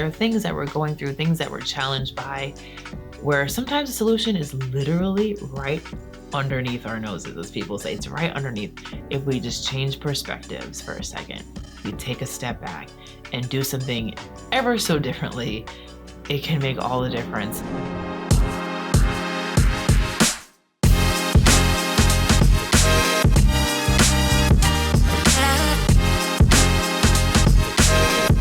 There are things that we're going through, things that we're challenged by, where sometimes the solution is literally right underneath our noses, as people say. It's right underneath. If we just change perspectives for a second, we take a step back and do something ever so differently, it can make all the difference.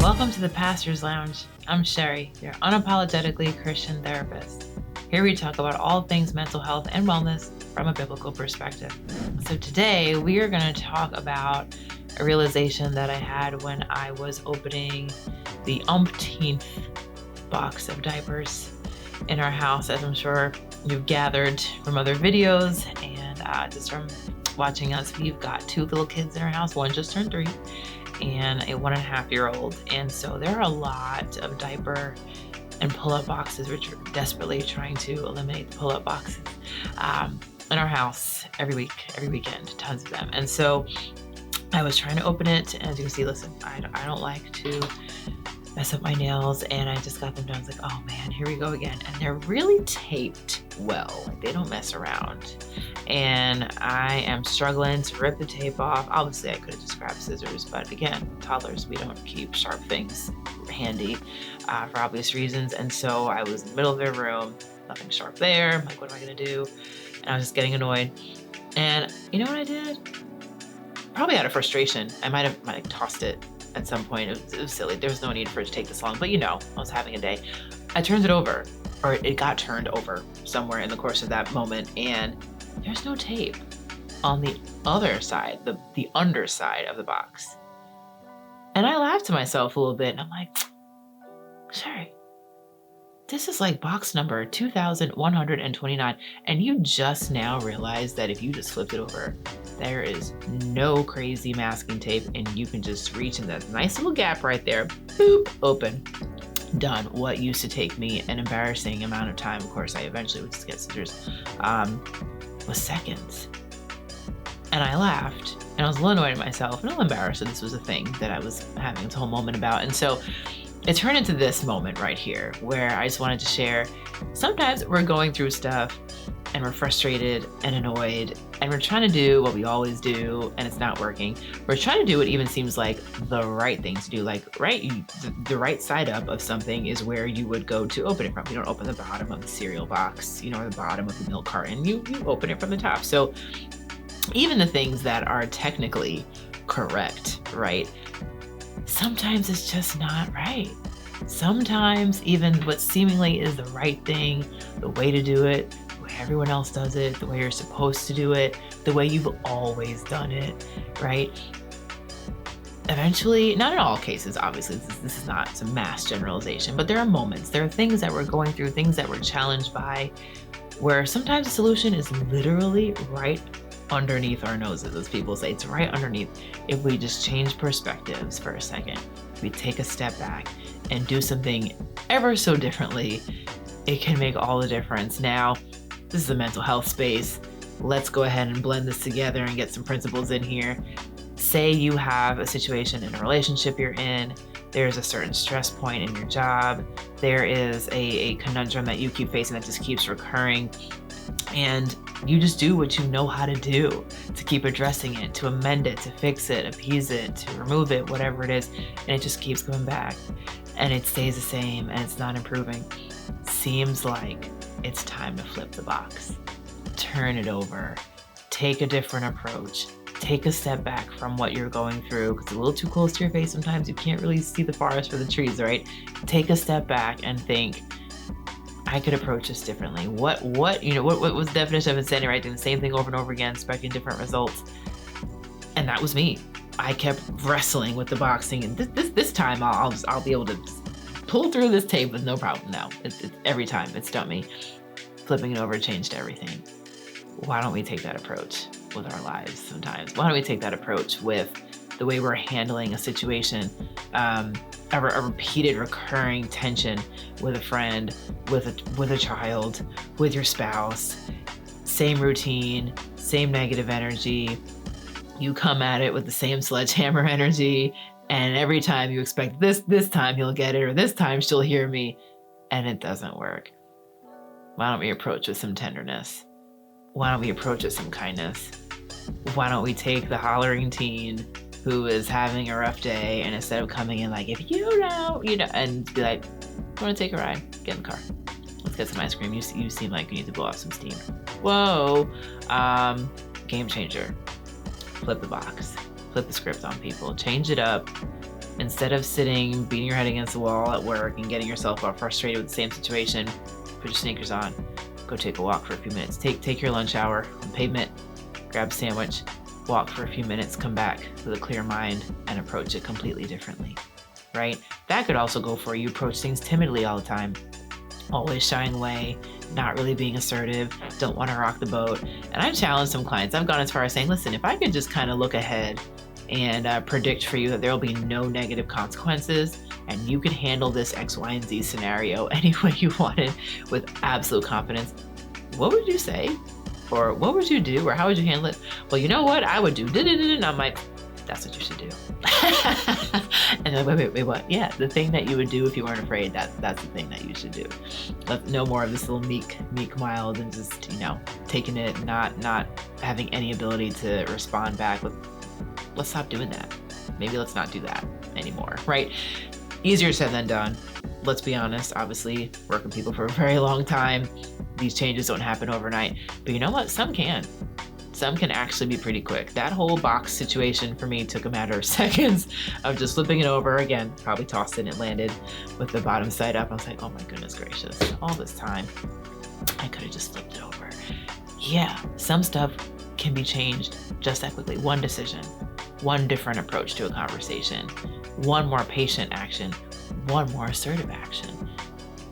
Welcome to the Pastor's Lounge. I'm Sherry, your unapologetically Christian therapist. Here we talk about all things mental health and wellness from a biblical perspective. So today we are going to talk about a realization that I had when I was opening the umpteenth box of diapers in our house, as I'm sure you've gathered from other videos and just from watching us. We've got two little kids in our house. One just turned 3 and a 1.5-year-old. And so there are a lot of diaper and pull-up boxes. We're desperately trying to eliminate the pull-up boxes in our house every weekend, tons of them. And so I was trying to open it, and as you can see, listen, I don't like to mess up my nails, and I just got them done. It's like, oh man, here we go again. And they're really taped well. Like, they don't mess around. And I am struggling to rip the tape off. Obviously, I could have just grabbed scissors, but again, toddlers, we don't keep sharp things handy for obvious reasons. And so I was in the middle of their room, nothing sharp there. I'm like, what am I gonna do? And I was just getting annoyed. And you know what I did? Probably out of frustration, I might have tossed it at some point. It was silly. There was no need for it to take this long, but I was having a day. I turned it over, or it got turned over somewhere in the course of that moment, and there's no tape on the other side, the underside of the box. And I laughed to myself a little bit, and I'm like, sorry, this is like box number 2129, and you just now realize that if you just flipped it over, there is no crazy masking tape, and you can just reach in that nice little gap right there, boop, open, done. What used to take me an embarrassing amount of time, of course, I eventually would just get scissors, was seconds. And I laughed, and I was a little annoyed at myself, and a little embarrassed that this was a thing that I was having this whole moment about. And so it turned into this moment right here where I just wanted to share. Sometimes we're going through stuff and we're frustrated and annoyed, and we're trying to do what we always do, and it's not working. We're trying to do what even seems like the right thing to do. Like, right, the right side up of something is where you would go to open it from. You don't open the bottom of the cereal box, or the bottom of the milk carton. You open it from the top. So even the things that are technically correct, right? Sometimes it's just not right. Sometimes even what seemingly is the right thing, the way to do it, the way everyone else does it, the way you're supposed to do it, the way you've always done it, right? Eventually, not in all cases, obviously, this is not some mass generalization, but there are moments, there are things that we're going through, things that we're challenged by, where sometimes the solution is literally right underneath our noses, as people say. It's right underneath. If we just change perspectives for a second, we take a step back and do something ever so differently, it can make all the difference. Now, this is a mental health space. Let's go ahead and blend this together and get some principles in here. Say you have a situation in a relationship you're in, there's a certain stress point in your job, there is a conundrum that you keep facing that just keeps recurring, and you just do what you know how to do to keep addressing it, to amend it, to fix it, appease it, to remove it, whatever it is, and it just keeps coming back, and it stays the same, and it's not improving. Seems like it's time to flip the box, turn it over, take a different approach, take a step back from what you're going through, because it's a little too close to your face sometimes. You can't really see the forest for the trees, right? Take a step back and think, I could approach this differently. What was the definition of insanity, right? Doing the same thing over and over again, expecting different results. And that was me. I kept wrestling with the boxing, and this time I'll be able to pull through this tape with no problem. No, it's every time it stumped me. Flipping it over changed everything. Why don't we take that approach with our lives sometimes? Why don't we take that approach with the way we're handling a situation, a repeated recurring tension with a friend, with a child, with your spouse, same routine, same negative energy. You come at it with the same sledgehammer energy, And every time you expect this time he'll get it, or this time she'll hear me, and it doesn't work. Why don't we approach with some tenderness? Why don't we approach with some kindness? Why don't we take the hollering teen who is having a rough day, and instead of coming in like, if you know, and be like, you want to take a ride? Get in the car. Let's get some ice cream. You seem like you need to blow off some steam. Whoa. Game changer. Flip the box. Flip the script on people. Change it up. Instead of sitting, beating your head against the wall at work and getting yourself all frustrated with the same situation, put your sneakers on. Go take a walk for a few minutes. Take your lunch hour on the pavement. Grab a sandwich. Walk for a few minutes. Come back with a clear mind and approach it completely differently. Right? That could also go for you approach things timidly all the time. Always shying away, not really being assertive, don't want to rock the boat. And I've challenged some clients. I've gone as far as saying, listen, if I could just kind of look ahead and predict for you that there will be no negative consequences and you could handle this X, Y, and Z scenario any way you wanted with absolute confidence, what would you say? Or what would you do? Or how would you handle it? Well, you know what? I would do. And I'm like, that's what you should do. And then, wait, what? Yeah, the thing that you would do if you weren't afraid, that's the thing that you should do. No more of this little meek, mild, and just, taking it, not having any ability to respond back with, let's stop doing that. Maybe let's not do that anymore, right? Easier said than done. Let's be honest, obviously, working with people for a very long time, these changes don't happen overnight. But you know what? Some can. Some can actually be pretty quick. That whole box situation for me took a matter of seconds of just flipping it over. Again, probably tossed it and it landed with the bottom side up. I was like, oh my goodness gracious, all this time, I could have just flipped it over. Yeah, some stuff can be changed just that quickly. One decision, one different approach to a conversation, one more patient action, one more assertive action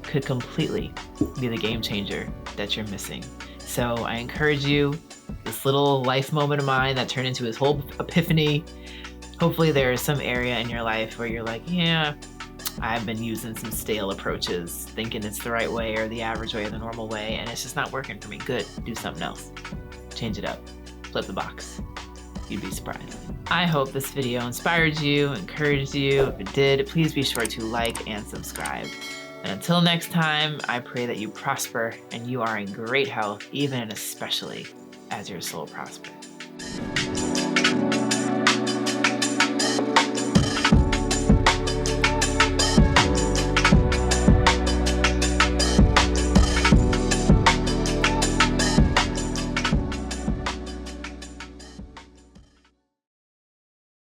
could completely be the game changer that you're missing. So I encourage you, this little life moment of mine that turned into his whole epiphany. Hopefully there is some area in your life where you're like, yeah, I've been using some stale approaches, thinking it's the right way or the average way or the normal way, and it's just not working for me. Good, do something else. Change it up, flip the box. You'd be surprised. I hope this video inspired you, encouraged you. If it did, please be sure to like and subscribe. And until next time, I pray that you prosper and you are in great health, even and especially as your soul prospers.